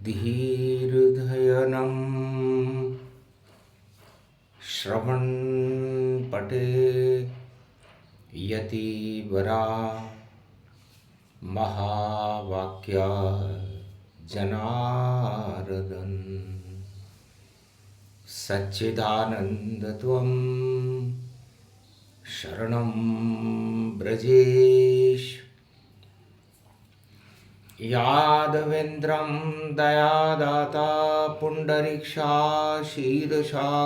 धीर्धयनम् श्रवणपटे यतिवरा महावाक्या जनार्दन सच्चिदानन्दत्वं शरणं ब्रजेश यादवेन्द्रं दयादाता पुण्डरीक्षा क्षीरसागरशयनं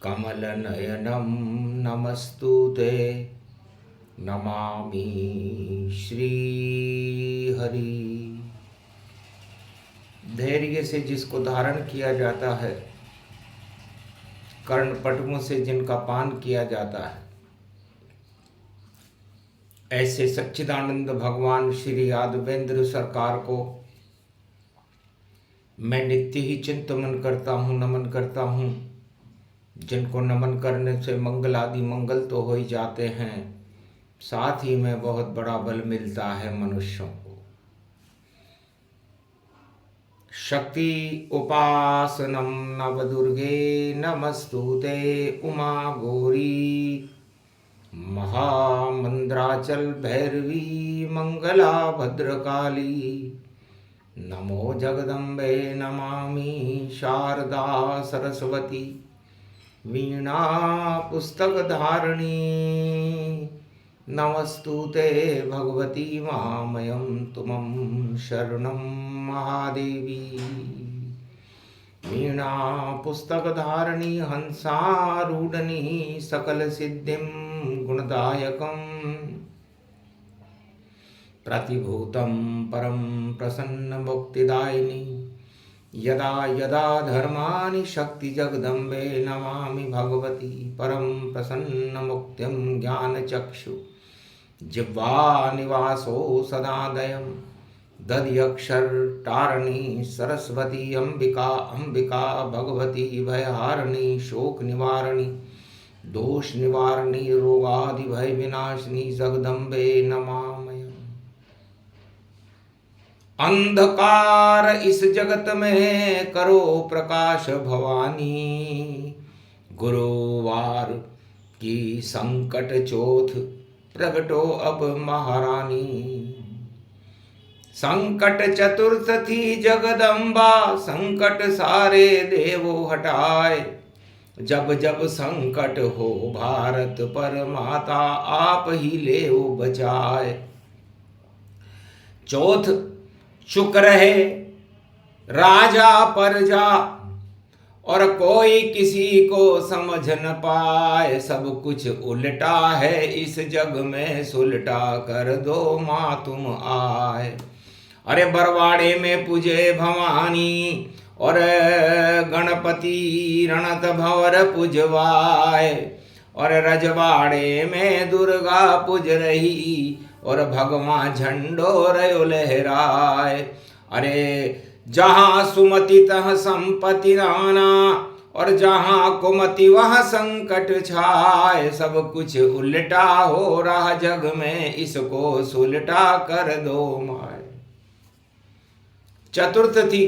कमलनयनं नमस्तुते नमामि श्रीहरि। धैर्य से जिसको धारण किया जाता है, कर्णपटुओं से जिनका पान किया जाता है, ऐसे सच्चिदानंद भगवान श्री यादवेंद्र सरकार को मैं नित्य ही चिंतन करता हूँ, नमन करता हूँ। जिनको नमन करने से मंगल आदि मंगल तो हो ही जाते हैं, साथ ही में बहुत बड़ा बल मिलता है मनुष्यों को। शक्ति उपासनम नवदुर्गे नमस्तुते उमा गौरी महामंद्राचल भैरवी मंगला भद्रकाली। नमो जगदम्बे नमामि शारदा सरस्वती वीणा पुस्तक धारिणी। नमस्तुते भगवती मामयं तुमं शरणं महादेवी। वीणा पुस्तक धारिणी हंसारूढनी सकल सिद्धिं गुणदायकं प्रतिभूतं परं प्रसन्न मुक्तिदायिनी। यदा यदा धर्माणि शक्ति जगदम्बे नमामि भगवती परं प्रसन्न मुक्तिं ज्ञानचक्षु जिह्वा निवासो सदादयं दध्यक्षर तारिणी सरस्वती अंबिका अंबिका भगवती भयहारिणी शोक निवारिणी दोष निवारिणी रोगादि भय विनाशिनी जगदम्बे नमामि। अंधकार इस जगत में करो प्रकाश भवानी। गुरुवार की संकट चौथ प्रगटो अब महारानी। संकट चतुर्थ थी जगदम्बा संकट सारे देवो हटाए। जब जब संकट हो भारत पर माता आप ही ले बचाए। चौथ चुक रहे राजा प्रजा और कोई किसी को समझ न पाए। सब कुछ उल्टा है इस जग में सुलटा कर दो माँ तुम आए। अरे बरवाड़े में पूजे भवानी और गणपति रणत भंवर पुजवाए। और रजवाड़े में दुर्गा पूज रही और भगवान झंडो रयो लहराए। अरे जहाँ सुमति तह संपत्ति नाना और जहाँ कुमति वहाँ संकट छाए। सब कुछ उल्टा हो रहा जग में इसको सुलटा कर दो माए। चतुर्थ थी,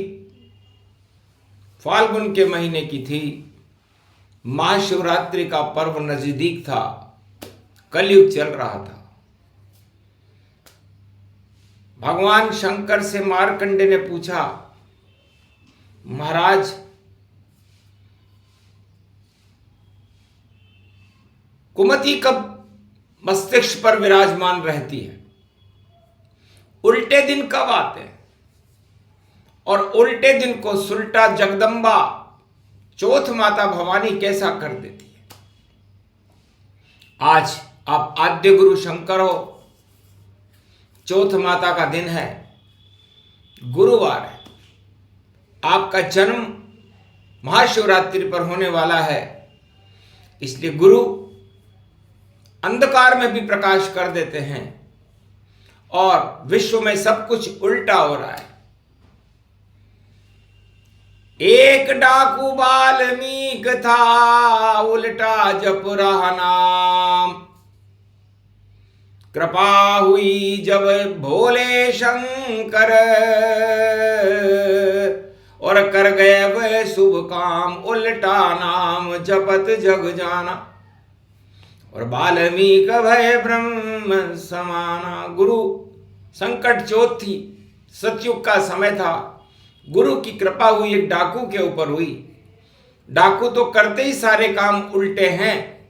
फाल्गुन के महीने की थी। महाशिवरात्रि का पर्व नजदीक था, कलयुग चल रहा था। भगवान शंकर से मार्कंडे ने पूछा, महाराज कुमति कब मस्तिष्क पर विराजमान रहती है? उल्टे दिन कब आते हैं? और उल्टे दिन को सुलटा जगदम्बा चौथ माता भवानी कैसा कर देती है? आज आप आद्य गुरु शंकर हो, चौथ माता का दिन है, गुरुवार है, आपका जन्म महाशिवरात्रि पर होने वाला है। इसलिए गुरु अंधकार में भी प्रकाश कर देते हैं और विश्व में सब कुछ उल्टा हो रहा है। एक डाकू वाल्मीक था उल्टा जप रहा नाम। कृपा हुई जब भोले शंकर, और कर गए वह शुभ काम, उल्टा नाम जपत जग जाना। और वाल्मीकि भय ब्रह्म समाना। गुरु संकट चोट थी, सतयुग का समय था, गुरु की कृपा हुई, एक डाकू के ऊपर हुई। डाकू तो करते ही सारे काम उल्टे हैं,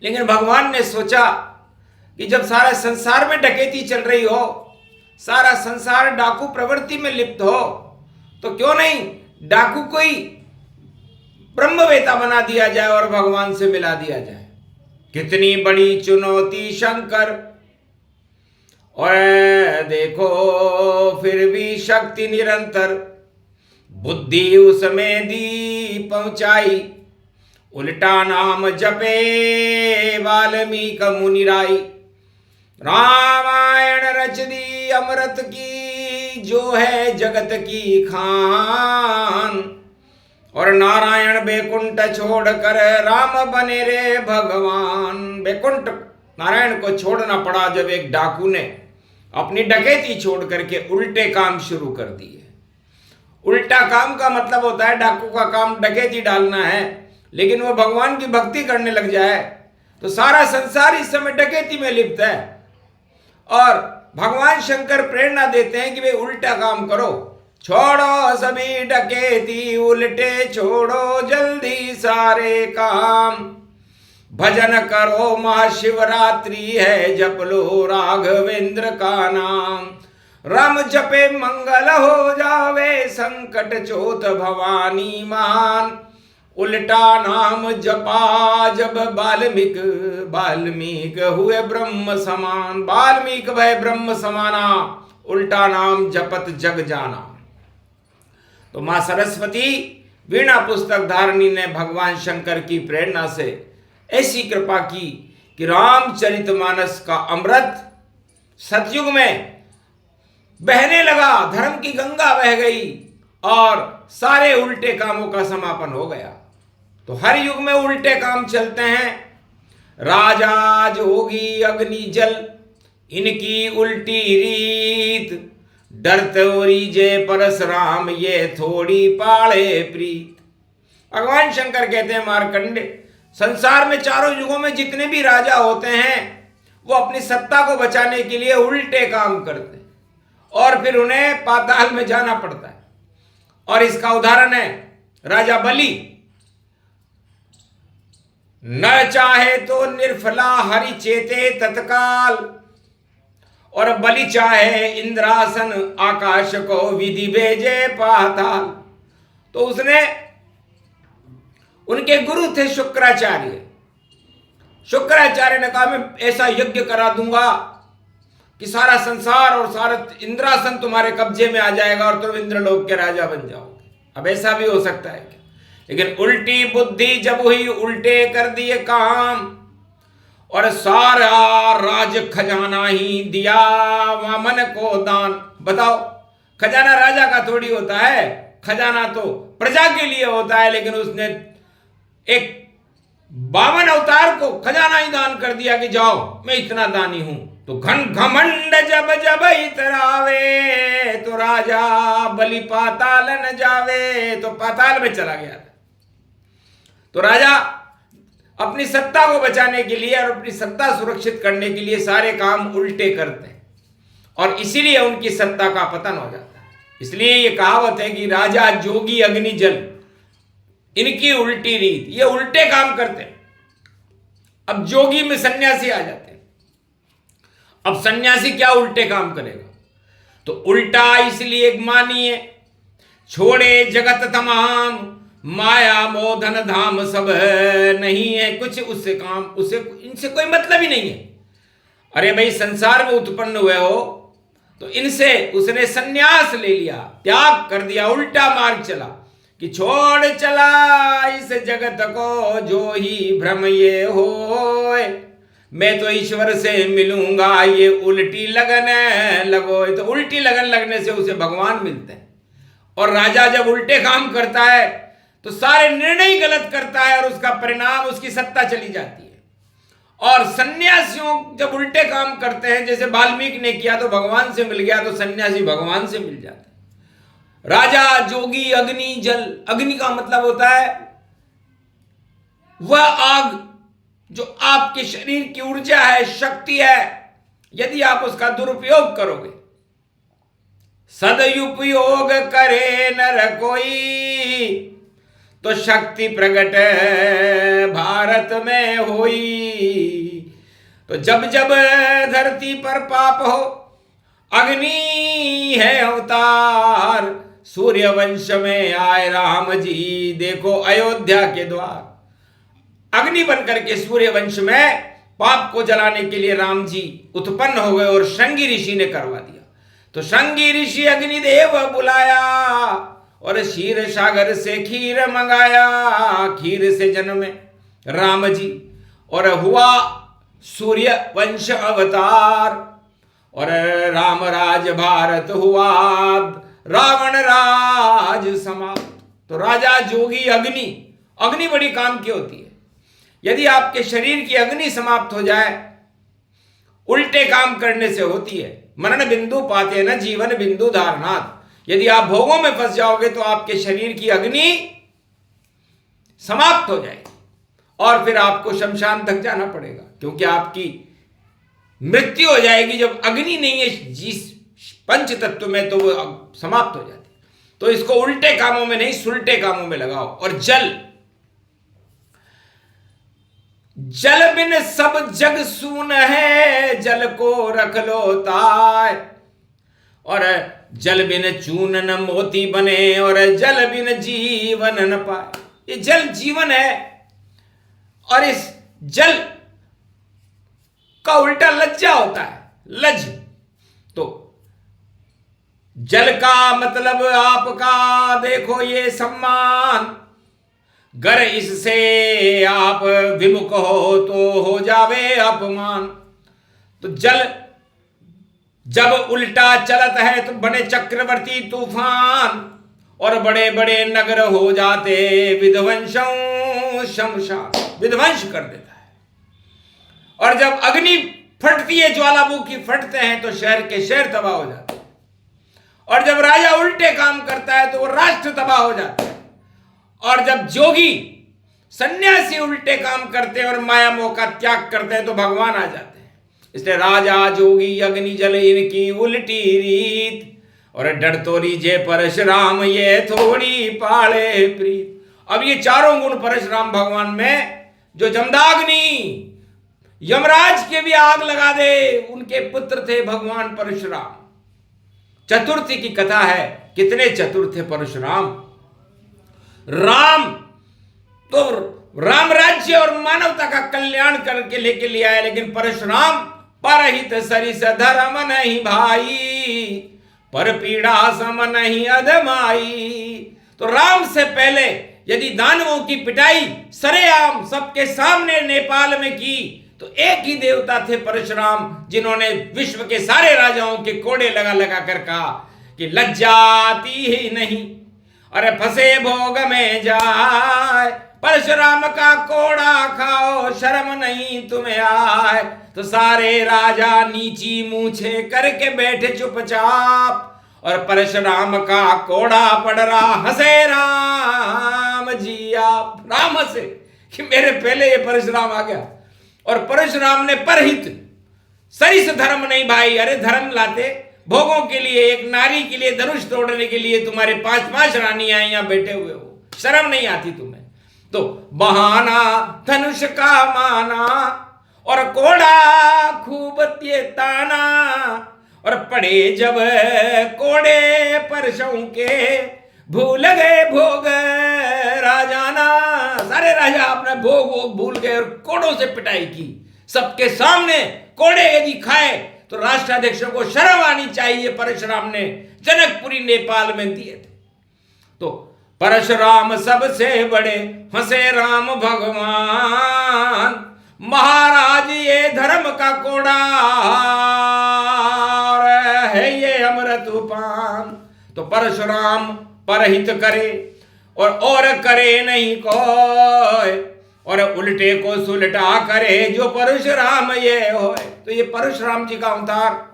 लेकिन भगवान ने सोचा कि जब सारा संसार में डकैती चल रही हो, सारा संसार डाकू प्रवृत्ति में लिप्त हो, तो क्यों नहीं डाकू को ही ब्रह्मवेता बना दिया जाए और भगवान से मिला दिया जाए। कितनी बड़ी चुनौती शंकर, और देखो फिर भी शक्ति निरंतर, बुद्धि उसमें दी पहुंचाई, उल्टा नाम जपे वाल्मीकि मुनि राई। रामायण रच दी अमृत की, जो है जगत की खान, और नारायण बैकुंठ छोड़कर राम बने रे भगवान। बैकुंठ नारायण को छोड़ना पड़ा जब एक डाकू ने अपनी डकैती छोड़ करके उल्टे काम शुरू कर दिए। उल्टा काम का मतलब होता है डाकू का काम डकैती डालना है, लेकिन वो भगवान की भक्ति करने लग जाए तो सारा संसार इस समय डकैती में लिप्त है। और भगवान शंकर प्रेरणा देते हैं कि वे उल्टा काम करो, छोड़ो सभी डकैती, उल्टे छोड़ो जल्दी सारे काम, भजन करो महाशिवरात्रि है, जप लो राघवेंद्र का नाम, राम जपे मंगल हो जावे, संकट चोट भवानी मान, उल्टा नाम जपा जब वाल्मीकि हुए ब्रह्म समान। वाल्मीकि भय ब्रह्म समाना, उल्टा नाम जपत जग जाना। तो मां सरस्वती वीणा पुस्तक धारणी ने भगवान शंकर की प्रेरणा से ऐसी कृपा की कि रामचरितमानस का अमृत सतयुग में बहने लगा, धर्म की गंगा बह गई और सारे उल्टे कामों का समापन हो गया। तो हर युग में उल्टे काम चलते हैं। राजा जोगी अग्नि जल, इनकी उल्टी रीत, डरतोरी जय परशुराम, ये थोड़ी पाड़े प्रीत। भगवान शंकर कहते हैं मार्कंडे, संसार में चारों युगों में जितने भी राजा होते हैं वो अपनी सत्ता को बचाने के लिए उल्टे काम करते हैं और फिर उन्हें पाताल में जाना पड़ता है। और इसका उदाहरण है राजा बलि। न चाहे तो निर्फला हरि चेते तत्काल, और बलि चाहे इंद्रासन आकाश को विधि भेजे पाताल। तो उसने, उनके गुरु थे शुक्राचार्य। शुक्राचार्य ने कहा मैं ऐसा यज्ञ करा दूंगा कि सारा संसार और सारा इंद्रासन तुम्हारे कब्जे में आ जाएगा और तुम इंद्रलोक के राजा बन जाओगे। अब ऐसा भी हो सकता है क्या? लेकिन उल्टी बुद्धि जब हुई, उल्टे कर दिए काम, और सारा राज खजाना ही दिया वामन को दान। बताओ, खजाना राजा का थोड़ी होता है, खजाना तो प्रजा के लिए होता है, लेकिन उसने एक वामन अवतार को खजाना ही दान कर दिया कि जाओ मैं इतना दानी हूं। तो घन घमंड जब जब इतरावे, तो राजा बलि पाताल न जावे, तो पाताल में चला गया था। तो राजा अपनी सत्ता को बचाने के लिए और अपनी सत्ता सुरक्षित करने के लिए सारे काम उल्टे करते हैं और इसीलिए उनकी सत्ता का पतन हो जाता है। इसलिए ये कहावत है कि राजा जोगी अग्नि जल, इनकी उल्टी रीत, ये उल्टे काम करते हैं। अब जोगी में सन्यासी आ जाते हैं। अब सन्यासी क्या उल्टे काम करेगा? तो उल्टा इसलिए मानिए, छोड़े जगत तमाम, माया मोह धन धाम सब नहीं है कुछ उससे काम, उसे इनसे कोई मतलब ही नहीं है। अरे भाई, संसार में उत्पन्न हुए हो तो इनसे उसने सन्यास ले लिया, त्याग कर दिया, उल्टा मार्ग चला कि छोड़ चला इस जगत को जो ही भ्रम ये होए, मैं तो ईश्वर से मिलूंगा ये उल्टी लगन लगो। तो उल्टी लगन लगने से उसे भगवान मिलते हैं। और राजा जब उल्टे काम करता है तो सारे निर्णय गलत करता है और उसका परिणाम उसकी सत्ता चली जाती है। और सन्यासियों जब उल्टे काम करते हैं, जैसे वाल्मीकि ने किया तो भगवान से मिल गया, तो सन्यासी भगवान से मिल जाते हैं। राजा, जोगी, अग्नि, जल। अग्नि का मतलब होता है वह आग जो आपके शरीर की ऊर्जा है, शक्ति है, यदि आप उसका दुरुपयोग करोगे। सदुपयोग करे नर कोई, तो शक्ति प्रकट भारत में होई। तो जब जब धरती पर पाप हो, अग्नि है अवतार। सूर्य वंश में आए राम जी, देखो अयोध्या के द्वार। अग्नि बनकर के सूर्य वंश में पाप को जलाने के लिए राम जी उत्पन्न हो गए और श्रृंगी ऋषि ने करवा दिया। तो श्रृंगी ऋषि अग्निदेव बुलाया और क्षीर सागर से खीर मंगाया। खीर से जन्मे राम जी और हुआ सूर्य वंश अवतार, और राम राज भारत हुआ रावण राज समाप्त। तो राजा, जोगी, अग्नि बड़ी काम की होती है। यदि आपके शरीर की अग्नि समाप्त हो जाए, उल्टे काम करने से होती है। मरण बिंदु पाते न जीवन बिंदु धारणात्। यदि आप भोगों में फंस जाओगे तो आपके शरीर की अग्नि समाप्त हो जाएगी और फिर आपको शमशान तक जाना पड़ेगा, क्योंकि आपकी मृत्यु हो जाएगी। जब अग्नि नहीं है जिस पंच तत्व में, तो वो समाप्त हो जाती है। तो इसको उल्टे कामों में नहीं, सुलटे कामों में लगाओ। और जल बिन सब जग सून है, जल को रख लो ताय। और जल बिन चून न मोती बने, और जल बिन जीवन न पाए। ये जल जीवन है, और इस जल का उल्टा लज्जा होता है, लज। तो जल का मतलब आपका देखो ये सम्मान। गर इससे आप विमुख हो तो हो जावे अपमान। तो जल जब उल्टा चलत है तो बने चक्रवर्ती तूफान, और बड़े बड़े नगर हो जाते विध्वंसों शमशान, विध्वंस कर देता है। और जब अग्नि फटती है, ज्वालामुखी फटते हैं, तो शहर के शहर तबाह हो जाते हैं। और जब राजा उल्टे काम करता है तो वो राष्ट्र तबाह हो जाता है। और जब जोगी, सन्यासी उल्टे काम करते हैं और माया मोह का त्याग करते हैं, तो भगवान आ जाते हैं। इसलिए राजा, जोगी, अग्नि, जल इनकी उल्टी रीत, और डर तोरी जे परशुराम ये थोड़ी पाले प्रीत। अब ये चारों गुण परशुराम भगवान में, जो जमदाग्नि, यमराज के भी आग लगा दे, उनके पुत्र थे भगवान परशुराम। चतुर्थी की कथा है, कितने चतुर थे परशुराम। राम तो राम राज्य और मानवता का कल्याण करके लेके लिया है, लेकिन परशुराम परहित सरिस धर्म नहीं भाई, पर पीड़ा सम नहीं अधमाई। तो राम से पहले यदि दानवों की पिटाई सरेआम सबके सामने नेपाल में की, तो एक ही देवता थे परशुराम, जिन्होंने विश्व के सारे राजाओं के कोड़े लगा लगा कर कहा कि लज्जा आती ही नहीं, अरे फंसे भोग में जाए। परशुराम का कोड़ा खाओ, शर्म नहीं तुम्हें आए। तो सारे राजा नीची मूछे करके बैठे चुपचाप, और परशुराम का कोड़ा पड़ रहा। हंसे राम जी, आप राम हंसे कि मेरे पहले ये परशुराम आ गया। और परशुराम ने परहित सरिस धर्म नहीं भाई, अरे धर्म लाते भोगों के लिए, एक नारी के लिए धनुष तोड़ने के लिए तुम्हारे 5-5 रानियां यहां बैठे हुए हो, शर्म नहीं आती तुम्हें। तो बहाना धनुष का माना, और कोड़ा खूब ताना, और पड़े जब कोड़े परसों के, भूल गए भोग राजाना। सारे राजा अपने भोग भूल गए और कोड़ों से पिटाई की। सबके सामने कोड़े यदि खाए तो राष्ट्राध्यक्षों को शर्म आनी चाहिए। परशुराम ने जनकपुरी नेपाल में दिए थे। तो परशुराम सबसे बड़े हंसे राम भगवान, महाराज ये धर्म का कोड़ा है ये अमृत उपान। तो परशुराम परहित करे और करे नहीं कोई, और उल्टे को सुलटा करे जो परशुराम ये होए। तो ये परशुराम जी का अवतार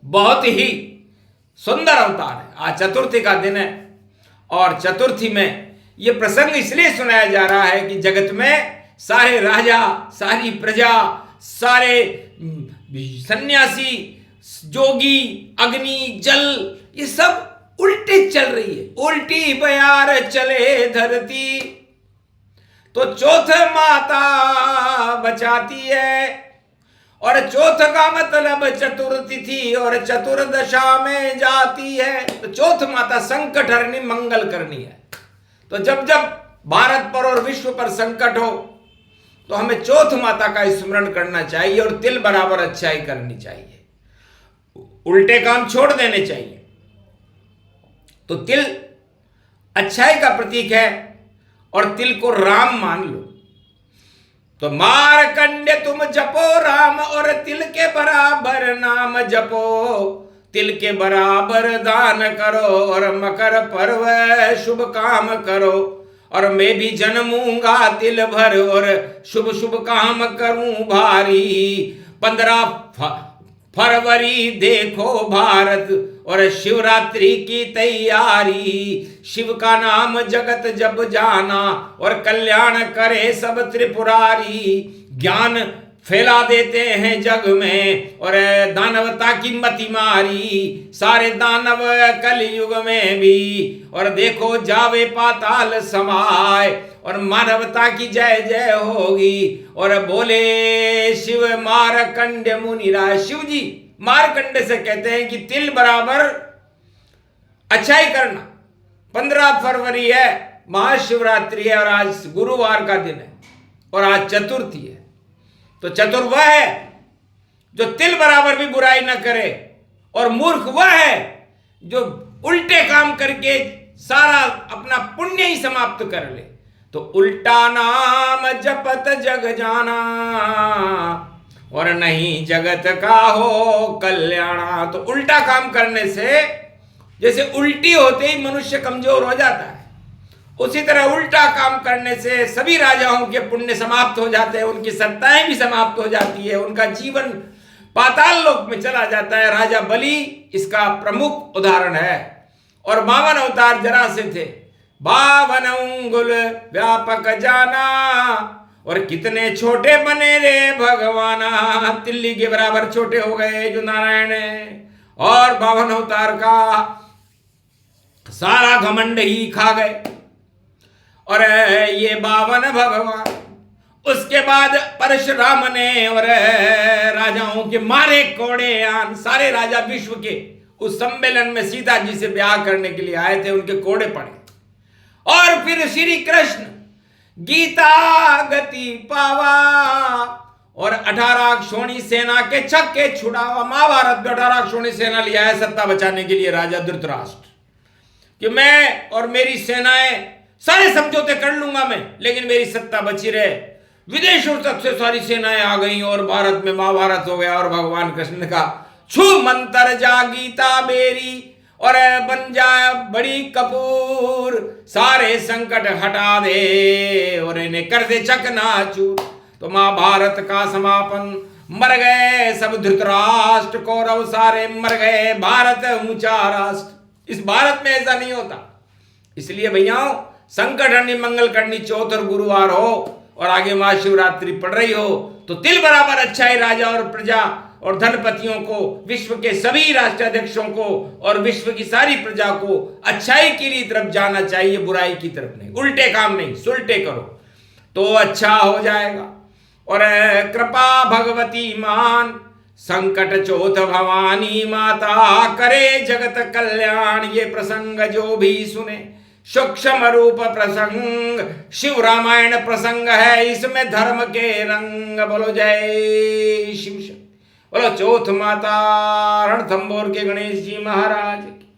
बहुत ही सुंदर अवतार है। आज चतुर्थी का दिन है और चतुर्थी में ये प्रसंग इसलिए सुनाया जा रहा है कि जगत में सारे राजा, सारी प्रजा, सारे सन्यासी, जोगी, अग्नि, जल, ये सब उल्टे चल रही है। उल्टी बयार चले धरती तो चौथ माता बचाती है। और चौथ का मतलब चतुर्तिथि और चतुर्दशा में जाती है। तो चौथ माता संकट हरनी, मंगल करनी है। तो जब जब भारत पर और विश्व पर संकट हो तो हमें चौथ माता का स्मरण करना चाहिए और तिल बराबर अच्छाई करनी चाहिए, उल्टे काम छोड़ देने चाहिए। तो तिल अच्छाई का प्रतीक है और तिल को राम मान लो। तो मारकंडे तुम जपो राम और तिल के बराबर नाम जपो, तिल के बराबर दान करो और मकर पर्व शुभ काम करो। और मैं भी जन्मूंगा तिल भर और शुभ शुभ काम करूं भारी। 15 फरवरी देखो भारत और शिवरात्रि की तैयारी। शिव का नाम जगत जब जाना और कल्याण करे सब त्रिपुरारी। ज्ञान फैला देते हैं जग में और दानवता की मति मारी। सारे दानव कलयुग में भी और देखो जावे पाताल समाए और मानवता की जय जय होगी। और बोले शिव मारकंडे मुनिराज। शिव जी मारकंडे से कहते हैं कि तिल बराबर अच्छाई करना। 15 फरवरी है, महाशिवरात्रि है और आज गुरुवार का दिन है और आज चतुर्थी है। तो चतुर वह है जो तिल बराबर भी बुराई न करे और मूर्ख वह है जो उल्टे काम करके सारा अपना पुण्य ही समाप्त कर ले। तो उल्टा नाम जपत जग जाना और नहीं जगत का हो कल्याणा। तो उल्टा काम करने से जैसे उल्टी होते ही मनुष्य कमजोर हो जाता है, उसी तरह उल्टा काम करने से सभी राजाओं के पुण्य समाप्त हो जाते हैं, उनकी सत्ताएं भी समाप्त हो जाती है, उनका जीवन पाताल लोक में चला जाता है। राजा बलि इसका प्रमुख उदाहरण है। और 52 अवतार जरा से थे, 52 अंगुल व्यापक जाना और कितने छोटे बने रे भगवाना। तिल्ली के बराबर छोटे हो गए जो नारायण है और 52 अवतार का सारा घमंड ही खा गए। और ये 52 भगवान, उसके बाद परशुराम ने और राजाओं के मारे कोड़े आन। सारे राजा विश्व के उस सम्मेलन में सीता जी से ब्याह करने के लिए आए थे, उनके कोड़े पड़े। और फिर श्री कृष्ण गीता गति पावा और 18 अक्षौणी सेना के छक्के छुड़ावा। महाभारत में 18 अक्षौणी सेना लिया है सत्ता बचाने के लिए राजा धृतराष्ट्र, कि मैं और मेरी सेनाएं सारे समझौते कर लूंगा मैं, लेकिन मेरी सत्ता बची रहे। विदेशों तक से सारी सेनाएं आ गई और भारत में महाभारत हो गया। और भगवान कृष्ण ने कहा छू मंत्र जा गीता मेरी और बन जाए बड़ी कपूर। सारे संकट हटा दे और इन्हें कर दे चकनाचूर। तो महाभारत का समापन, मर गए सब धृतराष्ट्र, कौरव सारे मर गए, भारत ऊंचा राष्ट्र। इस भारत में ऐसा नहीं होता। इसलिए भैयाओं, संकट हरनी मंगल करनी चौथ और गुरुवार हो और आगे महाशिवरात्रि पड़ रही हो तो तिल बराबर अच्छाई राजा और प्रजा और धनपतियों को, विश्व के सभी राष्ट्राध्यक्षों को और विश्व की सारी प्रजा को अच्छाई की तरफ जाना चाहिए, बुराई की तरफ नहीं। उल्टे काम नहीं, सुलटे करो तो अच्छा हो जाएगा। और कृपा भगवती मान, संकट चौथ भवानी माता, करे जगत कल्याण। ये प्रसंग जो भी सुने, सूक्ष्म रूप प्रसंग शिव रामायण प्रसंग है, इसमें धर्म के रंग। बोलो जय शिव, बोलो चौथ माता रणथंभौर के गणेश जी महाराज की।